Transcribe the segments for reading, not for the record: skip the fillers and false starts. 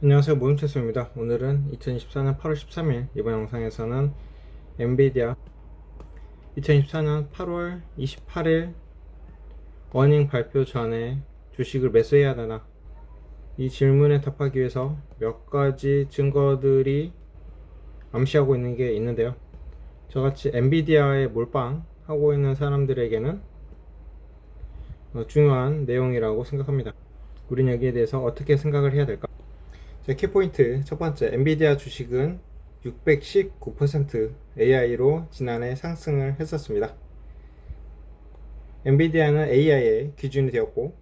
안녕하세요, 모임채소입니다. 오늘은 2024년 8월 13일 이번 영상에서는 엔비디아 2024년 8월 28일 어닝 발표 전에 주식을 매수해야 되나, 이 질문에 답하기 위해서 몇 가지 증거들이 암시하고 있는 게 있는데요. 저같이 엔비디아에 몰빵하고 있는 사람들에게는 중요한 내용이라고 생각합니다. 우린 여기에 대해서 어떻게 생각을 해야 될까? 자, 키포인트 첫 번째, 엔비디아 주식은 619% AI로 지난해 상승을 했었습니다. 엔비디아는 AI의 기준이 되었고,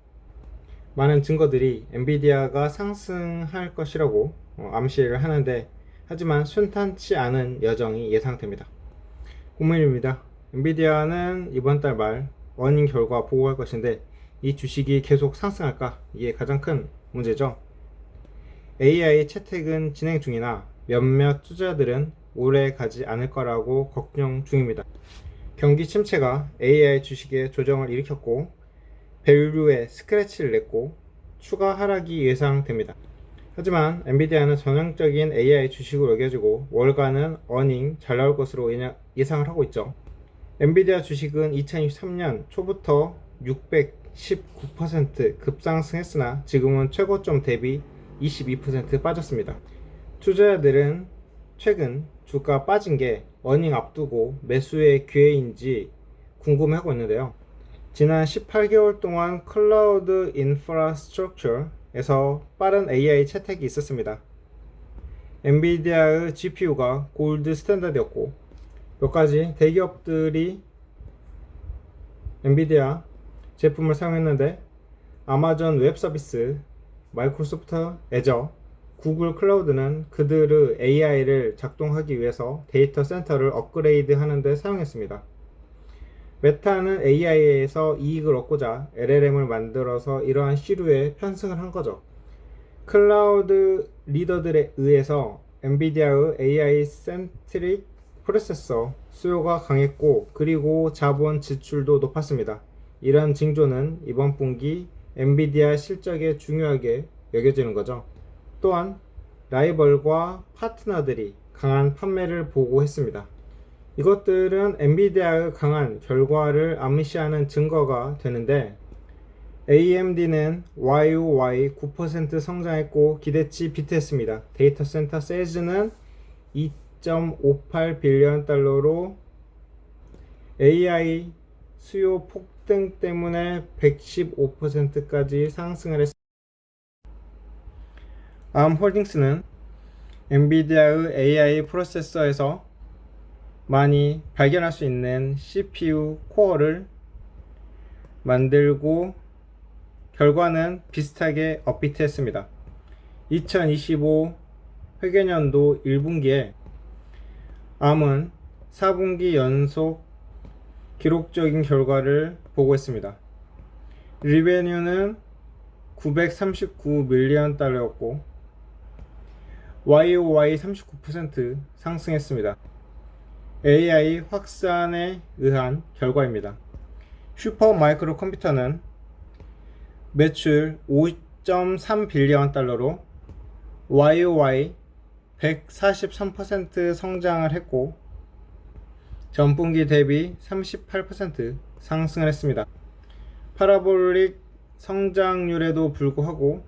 많은 증거들이 엔비디아가 상승할 것이라고 암시를 하는데, 하지만 순탄치 않은 여정이 예상됩니다. 고민입니다. 엔비디아는 이번 달 말 어닝 결과 보고할 것인데, 이 주식이 계속 상승할까? 이게 가장 큰 문제죠. AI 채택은 진행 중이나 몇몇 투자들은 오래 가지 않을 거라고 걱정 중입니다. 경기 침체가 AI 주식에 조정을 일으켰고, 밸류에 스크래치를 냈고, 추가 하락이 예상됩니다. 하지만 엔비디아는 전형적인 AI 주식으로 여겨지고 월가는 어닝 잘 나올 것으로 예상을 하고 있죠. 엔비디아 주식은 2023년 초부터 619% 급상승했으나 지금은 최고점 대비 22% 빠졌습니다. 투자자들은 최근 주가 빠진 게 어닝 앞두고 매수의 기회인지 궁금해하고 있는데요. 지난 18개월 동안 클라우드 인프라스트럭처에서 빠른 AI 채택이 있었습니다. 엔비디아의 GPU가 골드 스탠다드였고, 몇 가지 대기업들이 엔비디아 제품을 사용했는데, 아마존 웹 서비스, 마이크로소프트 애저, 구글 클라우드는 그들의 AI를 작동하기 위해서 데이터 센터를 업그레이드 하는데 사용했습니다. 메타는 AI에서 이익을 얻고자 LLM을 만들어서 이러한 시류에 편승을 한 거죠. 클라우드 리더들에 의해서 엔비디아의 AI 센트릭 프로세서 수요가 강했고, 그리고 자본 지출도 높았습니다. 이런 징조는 이번 분기 엔비디아 실적에 중요하게 여겨지는 거죠. 또한 라이벌과 파트너들이 강한 판매를 보고했습니다. 이것들은 엔비디아의 강한 결과를 암시하는 증거가 되는데, AMD는 YoY 9% 성장했고 기대치 비트했습니다. 데이터 센터 세일즈는 2.58 빌리언 달러로 AI 수요 폭등 때문에 115%까지 상승을 했습니다. 홀딩스는 엔비디아의 AI 프로세서에서 많이 발견할 수 있는 CPU 코어를 만들고 결과는 비슷하게 업비트했습니다. 2025 회계년도 1분기에 암은 4분기 연속 기록적인 결과를 보고했습니다. 리베뉴는 939 밀리언 달러였고 YoY 39% 상승했습니다. AI 확산에 의한 결과입니다. 슈퍼 마이크로 컴퓨터는 매출 5.3 빌리언 달러로 YoY 143% 성장을 했고 전분기 대비 38% 상승을 했습니다. 파라볼릭 성장률에도 불구하고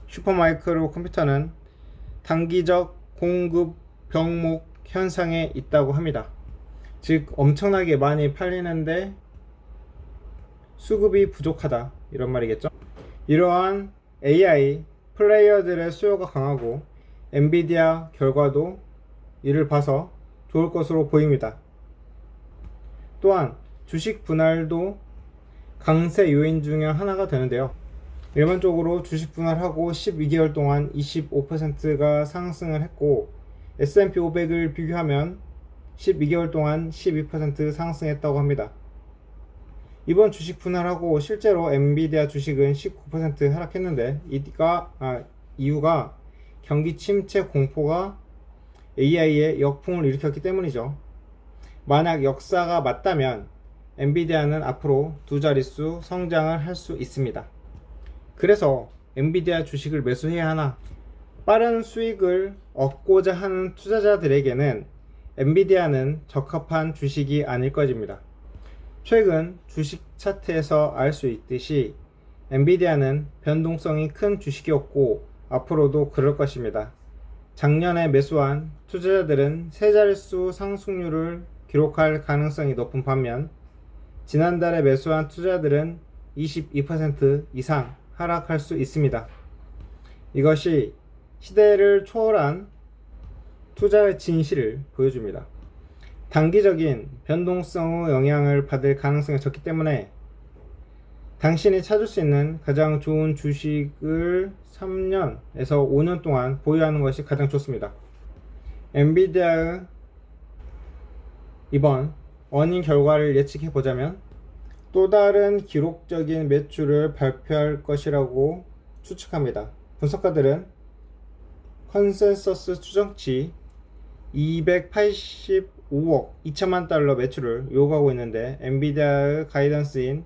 슈퍼마이크로 컴퓨터는 단기적 공급 병목 현상에 있다고 합니다. 즉 엄청나게 많이 팔리는데 수급이 부족하다, 이런 말이겠죠. 이러한 AI 플레이어들의 수요가 강하고 엔비디아 결과도 이를 봐서 좋을 것으로 보입니다. 또한 주식 분할도 강세 요인 중에 하나가 되는데요. 일반적으로 주식 분할하고 12개월 동안 25%가 상승을 했고, S&P 500을 비교하면 12개월 동안 12% 상승했다고 합니다. 이번 주식 분할하고 실제로 엔비디아 주식은 19% 하락했는데, 이유가 경기 침체 공포가 AI에 역풍을 일으켰기 때문이죠. 만약 역사가 맞다면 엔비디아는 앞으로 두 자릿수 성장을 할 수 있습니다. 그래서 엔비디아 주식을 매수해야 하나? 빠른 수익을 얻고자 하는 투자자들에게는 엔비디아는 적합한 주식이 아닐 것입니다. 최근 주식 차트에서 알 수 있듯이 엔비디아는 변동성이 큰 주식이었고 앞으로도 그럴 것입니다. 작년에 매수한 투자자들은 세 자릿수 상승률을 기록할 가능성이 높은 반면 지난달에 매수한 투자자들은 22% 이상 하락할 수 있습니다. 이것이 시대를 초월한 투자의 진실을 보여줍니다. 단기적인 변동성의 영향을 받을 가능성이 적기 때문에 당신이 찾을 수 있는 가장 좋은 주식을 3년에서 5년 동안 보유하는 것이 가장 좋습니다. 엔비디아의 이번 어닝 결과를 예측해 보자면 또 다른 기록적인 매출을 발표할 것이라고 추측합니다. 분석가들은 컨센서스 추정치 285억 2천만 달러 매출을 요구하고 있는데 엔비디아의 가이던스인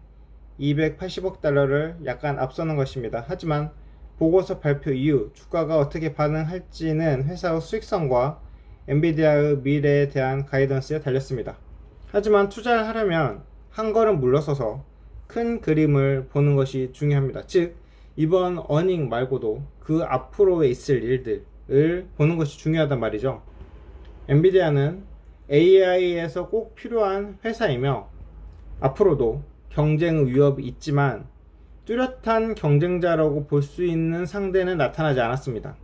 280억 달러를 약간 앞서는 것입니다. 하지만 보고서 발표 이후 주가가 어떻게 반응할지는 회사의 수익성과 엔비디아의 미래에 대한 가이던스에 달렸습니다. 하지만 투자를 하려면 한 걸음 물러서서 큰 그림을 보는 것이 중요합니다. 즉 이번 어닝 말고도 그 앞으로에 있을 일들을 보는 것이 중요하단 말이죠. 엔비디아는 AI에서 꼭 필요한 회사이며 앞으로도 경쟁 위협이 있지만 뚜렷한 경쟁자라고 볼 수 있는 상대는 나타나지 않았습니다.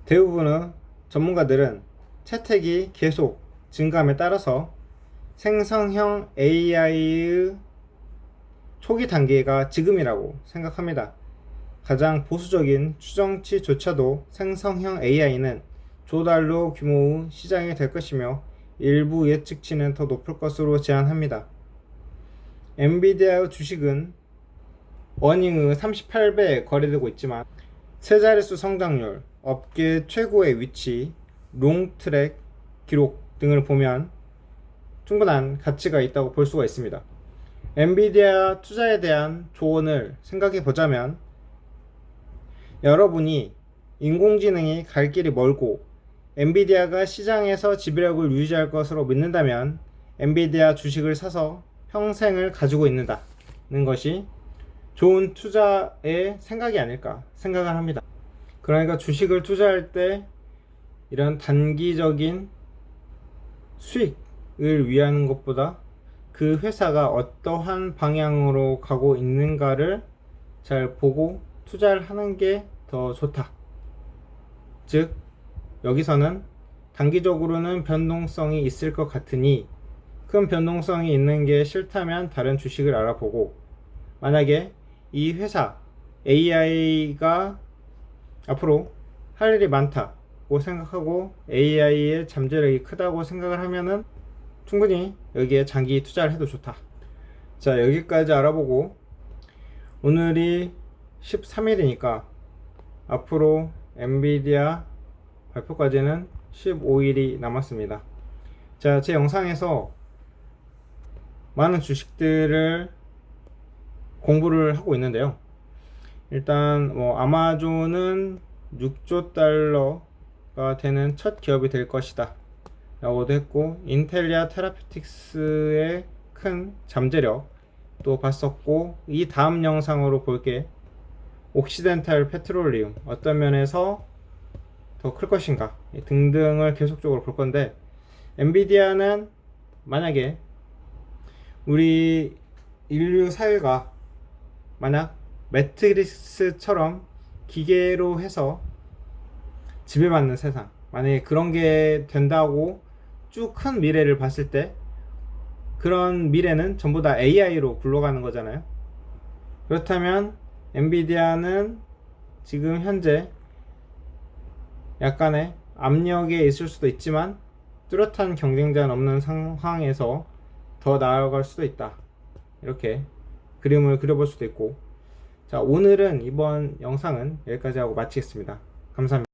대부분의 전문가들은 채택이 계속 증가함에 따라서 생성형 AI의 초기 단계가 지금이라고 생각합니다. 가장 보수적인 추정치조차도 생성형 AI는 조달러 규모의 시장이 될 것이며 일부 예측치는 더 높을 것으로 제안합니다. 엔비디아의 주식은 어닝의 38배에 거래되고 있지만 세 자릿수 성장률, 업계 최고의 위치, 롱트랙 기록 등을 보면 충분한 가치가 있다고 볼 수가 있습니다. 엔비디아 투자에 대한 조언을 생각해 보자면 여러분이 인공지능이 갈 길이 멀고 엔비디아가 시장에서 지배력을 유지할 것으로 믿는다면 엔비디아 주식을 사서 평생을 가지고 있는다는 것이 좋은 투자의 생각이 아닐까 생각을 합니다. 그러니까 주식을 투자할 때 이런 단기적인 수익을 위하는 것보다 그 회사가 어떠한 방향으로 가고 있는가를 잘 보고 투자를 하는 게 더 좋다. 즉 여기서는 단기적으로는 변동성이 있을 것 같으니 큰 변동성이 있는 게 싫다면 다른 주식을 알아보고, 만약에 이 회사 AI가 앞으로 할 일이 많다고 생각하고 AI의 잠재력이 크다고 생각을 하면은 충분히 여기에 장기 투자를 해도 좋다. 자, 여기까지 알아보고 오늘이 13일이니까 앞으로 엔비디아 발표까지는 15일이 남았습니다. 자, 제 영상에서 많은 주식들을 공부를 하고 있는데요. 일단 아마존은 6조 달러가 되는 첫 기업이 될 것이다 라고도 했고, 인텔리아 테라퓨틱스의 큰 잠재력도 봤었고, 이 다음 영상으로 볼게 옥시덴탈 페트롤리움 어떤 면에서 더 클 것인가 등등을 계속적으로 볼 건데, 엔비디아는 만약에 우리 인류 사회가 만약 매트릭스처럼 기계로 해서 지배받는 세상, 만약에 그런 게 된다고 쭉 큰 미래를 봤을 때 그런 미래는 전부 다 AI로 굴러가는 거잖아요. 그렇다면 엔비디아는 지금 현재 약간의 압력에 있을 수도 있지만 뚜렷한 경쟁자는 없는 상황에서 더 나아갈 수도 있다. 이렇게 그림을 그려볼 수도 있고. 자, 오늘은 이번 영상은 여기까지 하고 마치겠습니다. 감사합니다.